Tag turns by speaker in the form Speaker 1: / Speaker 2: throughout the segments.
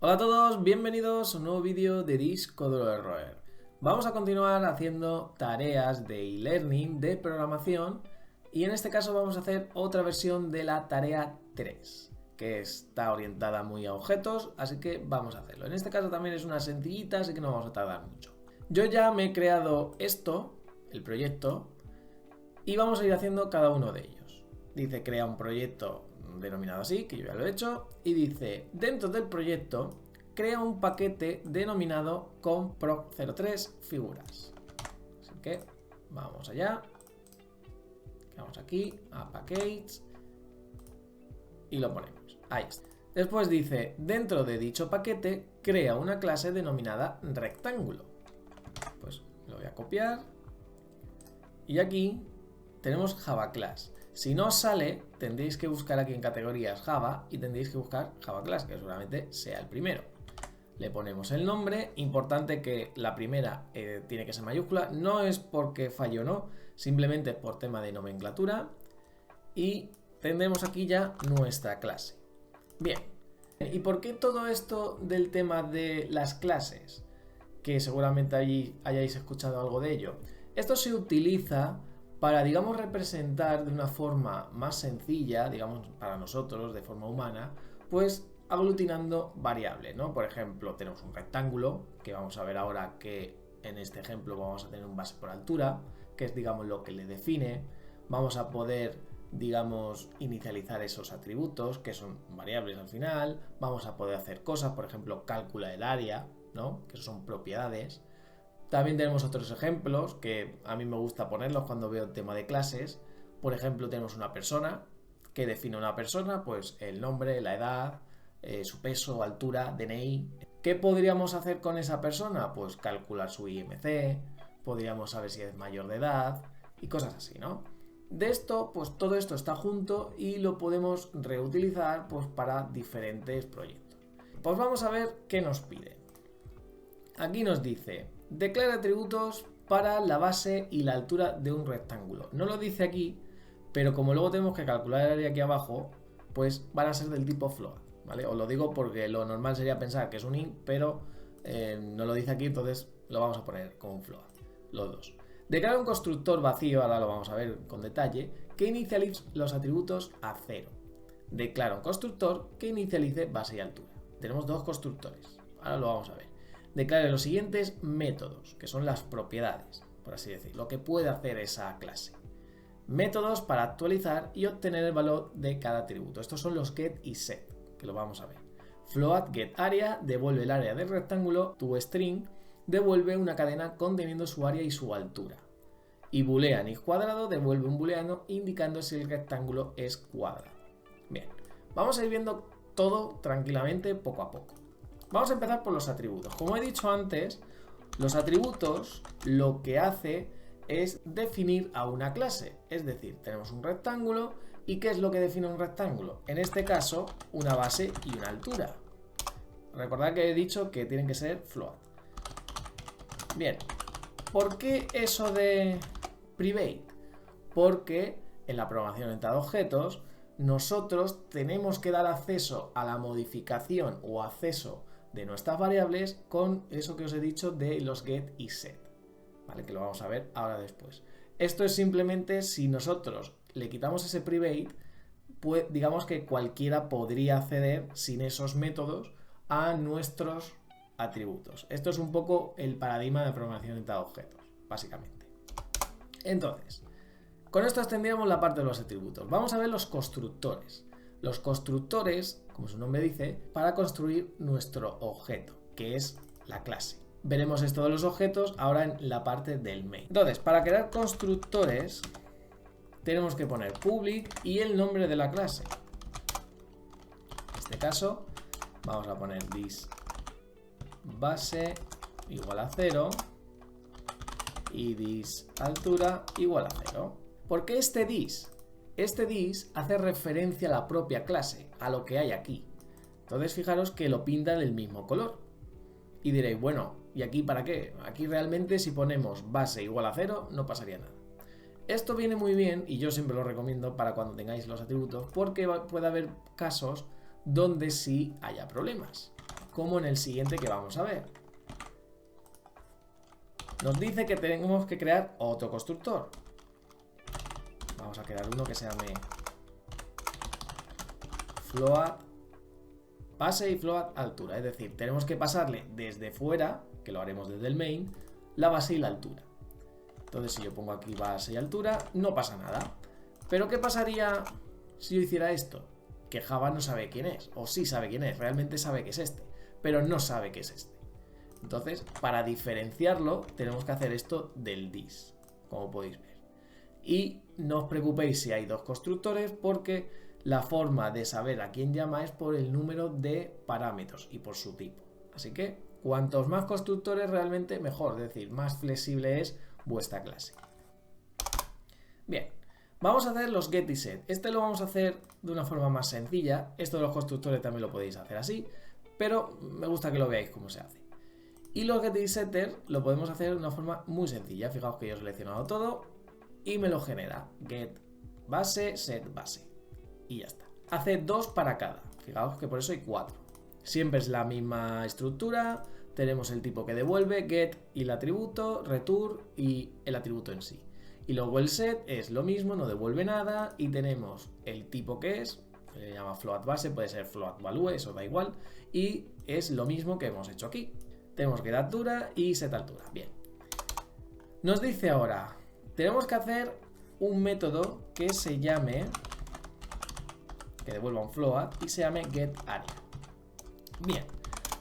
Speaker 1: Hola a todos, bienvenidos a un nuevo vídeo de Disco Duro de Roer. Vamos a continuar haciendo tareas de e-learning de programación y en este caso vamos a hacer otra versión de la tarea 3, que está orientada muy a objetos, así que vamos a hacerlo. En este caso también es una sencillita, así que no vamos a tardar mucho. Yo ya me he creado esto, el proyecto, y vamos a ir haciendo cada uno de ellos. Dice crea un proyecto denominado así, que yo ya lo he hecho, y dice dentro del proyecto crea un paquete denominado comproc03 figuras. Así que vamos allá, vamos aquí a package y lo ponemos, ahí está. Después dice dentro de dicho paquete crea una clase denominada rectángulo. Pues lo voy a copiar y aquí tenemos Java Class. Si no os sale, tendréis que buscar aquí en categorías Java y tendréis que buscar Java Class, que seguramente sea el primero. Le ponemos el nombre, importante que la primera tiene que ser mayúscula, no es porque falle o no, simplemente por tema de nomenclatura. Y tendremos aquí ya nuestra clase. Bien, ¿y por qué todo esto del tema de las clases? Que seguramente allí hayáis escuchado algo de ello. Esto se utiliza para, digamos, representar de una forma más sencilla, digamos, para nosotros, de forma humana, pues aglutinando variables, ¿no? Por ejemplo, tenemos un rectángulo, que vamos a ver ahora que en este ejemplo vamos a tener un base por altura, que es, digamos, lo que le define. Vamos a poder, digamos, inicializar esos atributos, que son variables al final. Vamos a poder hacer cosas, por ejemplo, calcula el área, ¿no? Que son propiedades. También tenemos otros ejemplos que a mí me gusta ponerlos cuando veo el tema de clases. Por ejemplo, tenemos una persona que define una persona, pues el nombre, la edad, su peso, altura, DNI. ¿Qué podríamos hacer con esa persona? Pues calcular su IMC, podríamos saber si es mayor de edad y cosas así, ¿no? De esto, pues todo esto está junto y lo podemos reutilizar pues para diferentes proyectos. Pues vamos a ver qué nos pide. Aquí nos dice, declara atributos para la base y la altura de un rectángulo. No lo dice aquí, pero como luego tenemos que calcular el área aquí abajo, pues van a ser del tipo float, ¿vale? Os lo digo porque lo normal sería pensar que es un int, pero no lo dice aquí, entonces lo vamos a poner como un float, los dos. Declara un constructor vacío, ahora lo vamos a ver con detalle, que inicialice los atributos a 0. Declara un constructor que inicialice base y altura. Tenemos dos constructores, ahora lo vamos a ver. Declare los siguientes métodos, que son las propiedades, por así decirlo, lo que puede hacer esa clase. Métodos para actualizar y obtener el valor de cada atributo. Estos son los get y set, que lo vamos a ver. Float get area devuelve el área del rectángulo, toString devuelve una cadena conteniendo su área y su altura. Y boolean is cuadrado devuelve un booleano indicando si el rectángulo es cuadrado. Bien, vamos a ir viendo todo tranquilamente poco a poco. Vamos a empezar por los atributos. Como he dicho antes, los atributos lo que hace es definir a una clase. Es decir, tenemos un rectángulo y ¿qué es lo que define un rectángulo? En este caso, una base y una altura. Recordad que he dicho que tienen que ser float. Bien, ¿por qué eso de private? Porque en la programación orientada a objetos nosotros tenemos que dar acceso a la modificación o acceso de nuestras variables con eso que os he dicho de los get y set, ¿vale? Que lo vamos a ver ahora después. Esto es simplemente si nosotros le quitamos ese private, pues digamos que cualquiera podría acceder sin esos métodos a nuestros atributos. Esto es un poco el paradigma de programación orientada a objetos, básicamente. Entonces, con esto extendíamos la parte de los atributos. Vamos a ver los constructores. Los constructores, como su nombre dice, para construir nuestro objeto, que es la clase. Veremos esto de los objetos ahora en la parte del main. Entonces, para crear constructores, tenemos que poner public y el nombre de la clase. En este caso, vamos a poner this base igual a 0 y this altura igual a 0. ¿Por qué este this? Este this hace referencia a la propia clase, a lo que hay aquí. Entonces fijaros que lo pinta del mismo color. Y diréis, bueno, ¿y aquí para qué? Aquí realmente si ponemos base igual a 0 no pasaría nada. Esto viene muy bien y yo siempre lo recomiendo para cuando tengáis los atributos porque puede haber casos donde sí haya problemas. como en el siguiente que vamos a ver. Nos dice que tenemos que crear otro constructor. Vamos a crear uno que se llame float base y float altura. Es decir, tenemos que pasarle desde fuera, que lo haremos desde el main, la base y la altura. Entonces, si yo pongo aquí base y altura, no pasa nada. Pero ¿qué pasaría si yo hiciera esto? Que Java no sabe quién es, o sí sabe quién es, realmente sabe que es este, pero no sabe que es este. Entonces, para diferenciarlo, tenemos que hacer esto del this, como podéis ver. Y no os preocupéis si hay dos constructores, porque la forma de saber a quién llama es por el número de parámetros y por su tipo. Así que, cuantos más constructores realmente mejor, es decir, más flexible es vuestra clase. Bien, vamos a hacer los get y set. Este lo vamos a hacer de una forma más sencilla. Esto de los constructores también lo podéis hacer así, pero me gusta que lo veáis cómo se hace. Y los get y setter lo podemos hacer de una forma muy sencilla. Fijaos que yo he seleccionado todo y me lo genera. Get base, set base. Y ya está. Hace 2 para cada. Fijaos que por eso hay 4. Siempre es la misma estructura. Tenemos el tipo que devuelve, get y el atributo, return y el atributo en sí. Y luego el set es lo mismo, no devuelve nada. Y tenemos el tipo que es, se llama float base, puede ser float value, eso da igual. Y es lo mismo que hemos hecho aquí. Tenemos get altura y set altura. Bien. Nos dice ahora, tenemos que hacer un método que se llame, que devuelva un float y se llame getArea. Bien,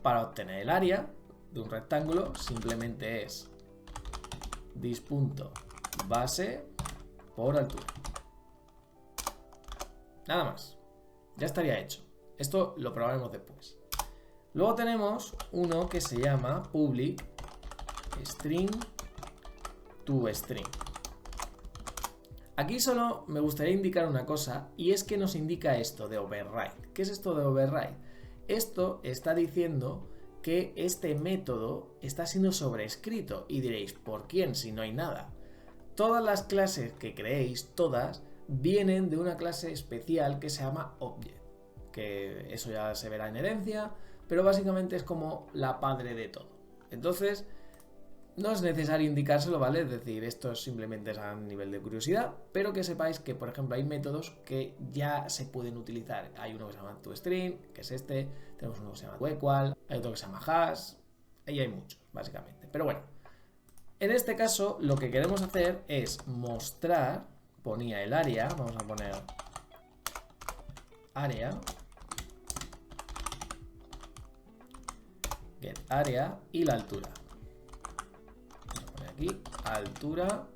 Speaker 1: para obtener el área de un rectángulo simplemente es this.base por altura. Nada más. Ya estaría hecho. Esto lo probaremos después. Luego tenemos uno que se llama public string to string. Aquí solo me gustaría indicar una cosa, y es que nos indica esto de override. ¿Qué es esto de override? Esto está diciendo que este método está siendo sobrescrito, y diréis, ¿por quién si no hay nada? Todas las clases que creéis, todas, vienen de una clase especial que se llama Object, que eso ya se verá en herencia, pero básicamente es como la padre de todo. Entonces, no es necesario indicárselo, ¿vale? Es decir, esto simplemente es a nivel de curiosidad, pero que sepáis que, por ejemplo, hay métodos que ya se pueden utilizar. Hay uno que se llama toString, que es este, tenemos uno que se llama equal, hay otro que se llama hash, y hay muchos, básicamente. Pero bueno, en este caso lo que queremos hacer es mostrar, ponía el área, vamos a poner área, get área y la altura. Aquí, altura,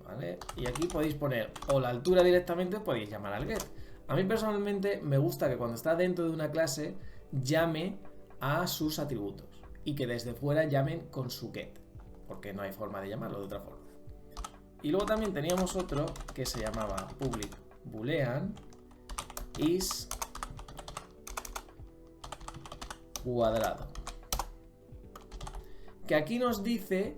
Speaker 1: ¿vale? Y aquí podéis poner o la altura directamente, podéis llamar al get. A mí personalmente me gusta que cuando está dentro de una clase llame a sus atributos y que desde fuera llamen con su get, porque no hay forma de llamarlo de otra forma. Y luego también teníamos otro que se llamaba public boolean is cuadrado, que aquí nos dice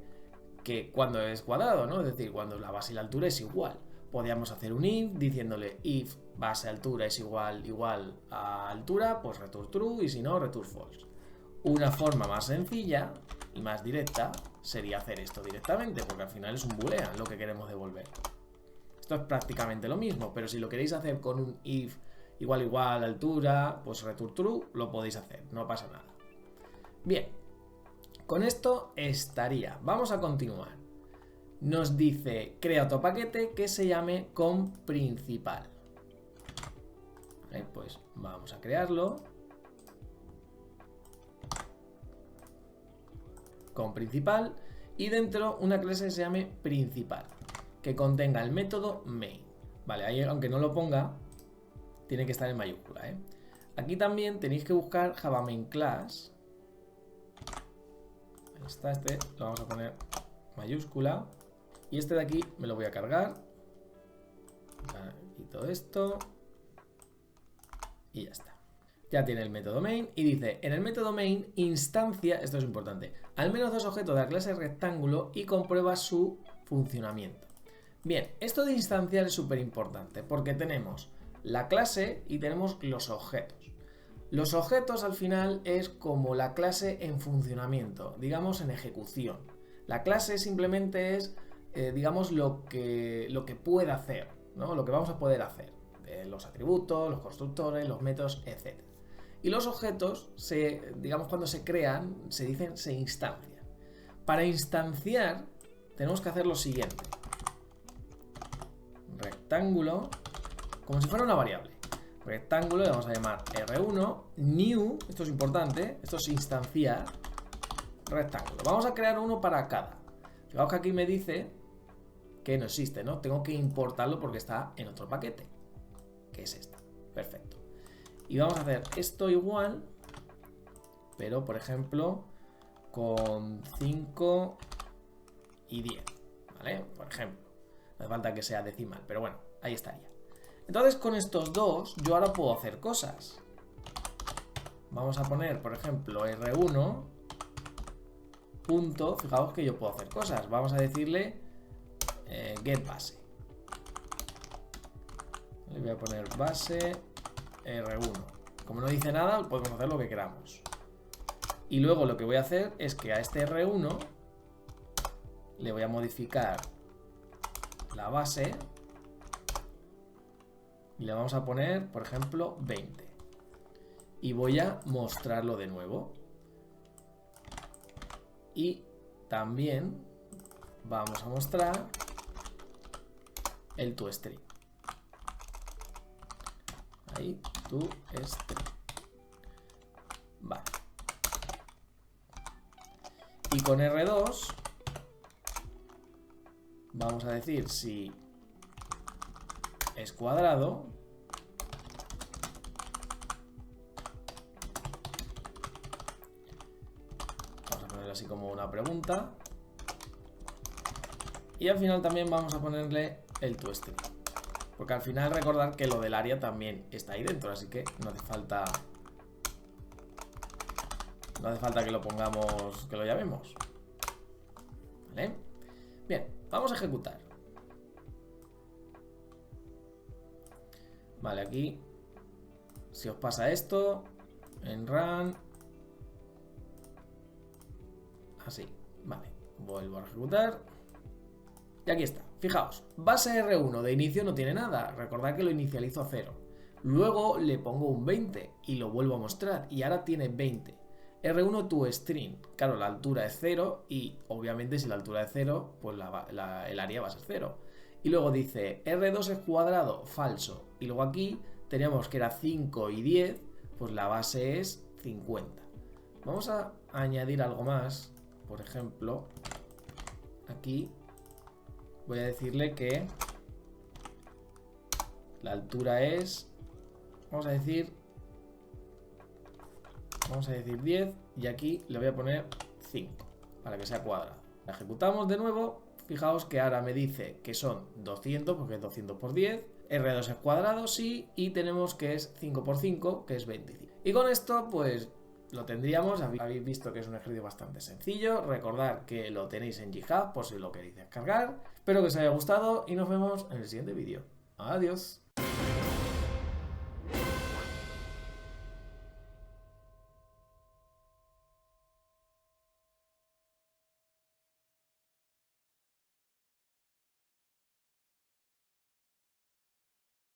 Speaker 1: que cuando es cuadrado, ¿no? Es decir, cuando la base y la altura es igual. Podríamos hacer un if diciéndole if base altura es igual a altura, pues return true, y si no, return false. Una forma más sencilla y más directa sería hacer esto directamente, porque al final es un boolean lo que queremos devolver. Esto es prácticamente lo mismo, pero si lo queréis hacer con un if igual altura, pues return true, lo podéis hacer, no pasa nada. Bien, con esto estaría. Vamos a continuar. Nos dice, crea otro paquete que se llame comPrincipal. Vale, pues vamos a crearlo. ComPrincipal, y dentro una clase que se llame principal, que contenga el método main. Vale, ahí aunque no lo ponga, tiene que estar en mayúscula, ¿eh? Aquí también tenéis que buscar Java Main Class. Ahí está, este lo vamos a poner mayúscula. Y este de aquí me lo voy a cargar. Quito esto. Y ya está. Ya tiene el método main y dice, en el método main instancia, esto es importante, al menos 2 objetos de la clase rectángulo y comprueba su funcionamiento. Bien, esto de instanciar es súper importante porque tenemos la clase y tenemos los objetos. Los objetos al final es como la clase en funcionamiento, digamos en ejecución. La clase simplemente es, digamos, lo que puede hacer, ¿no? Lo que vamos a poder hacer. Los atributos, los constructores, los métodos, etc. Y los objetos, digamos, cuando se crean, se instancian. Para instanciar, tenemos que hacer lo siguiente. Rectángulo, como si fuera una variable. Rectángulo, le vamos a llamar R1, new, esto es importante, esto es instanciar, rectángulo. Vamos a crear uno para cada. Fijaos que aquí me dice que no existe, ¿no? Tengo que importarlo porque está en otro paquete, que es este. Perfecto. Y vamos a hacer esto igual, pero por ejemplo, con 5 y 10, ¿vale? Por ejemplo. No hace falta que sea decimal, pero bueno, ahí estaría. Entonces con estos dos yo ahora puedo hacer cosas. Vamos a poner, por ejemplo, R1 punto, fijaos que yo puedo hacer cosas. Vamos a decirle get base. Le voy a poner base R1. Como no dice nada, podemos hacer lo que queramos. Y luego lo que voy a hacer es que a este R1 le voy a modificar la base y le vamos a poner, por ejemplo, 20. Y voy a mostrarlo de nuevo. Y también vamos a mostrar el toString. Ahí, toString. Vale. Y con R2 vamos a decir si es cuadrado. Vamos a ponerle así como una pregunta. Y al final también vamos a ponerle el toString. Porque al final recordar que lo del área también está ahí dentro, así que no hace falta que lo pongamos, que lo llamemos. ¿Vale? Bien, vamos a ejecutar. Vale, aquí, si os pasa esto, en run, así, vale, vuelvo a ejecutar. Y aquí está, fijaos, base R1 de inicio no tiene nada, recordad que lo inicializo a 0. Luego le pongo un 20 y lo vuelvo a mostrar y ahora tiene 20. R1 toString, claro, la altura es 0 y obviamente si la altura es 0, pues el área va a ser 0. Y luego dice R2 es cuadrado, falso. Y luego aquí teníamos que era 5 y 10, pues la base es 50. Vamos a añadir algo más, por ejemplo, aquí voy a decirle que la altura es, vamos a decir 10 y aquí le voy a poner 5 para que sea cuadrado. La ejecutamos de nuevo, fijaos que ahora me dice que son 200 porque es 200 por 10, R2 es cuadrado, sí, y tenemos que es 5 por 5, que es 25. Y con esto pues lo tendríamos, habéis visto que es un ejercicio bastante sencillo, recordad que lo tenéis en GitHub por si lo queréis descargar. Espero que os haya gustado y nos vemos en el siguiente vídeo. Adiós.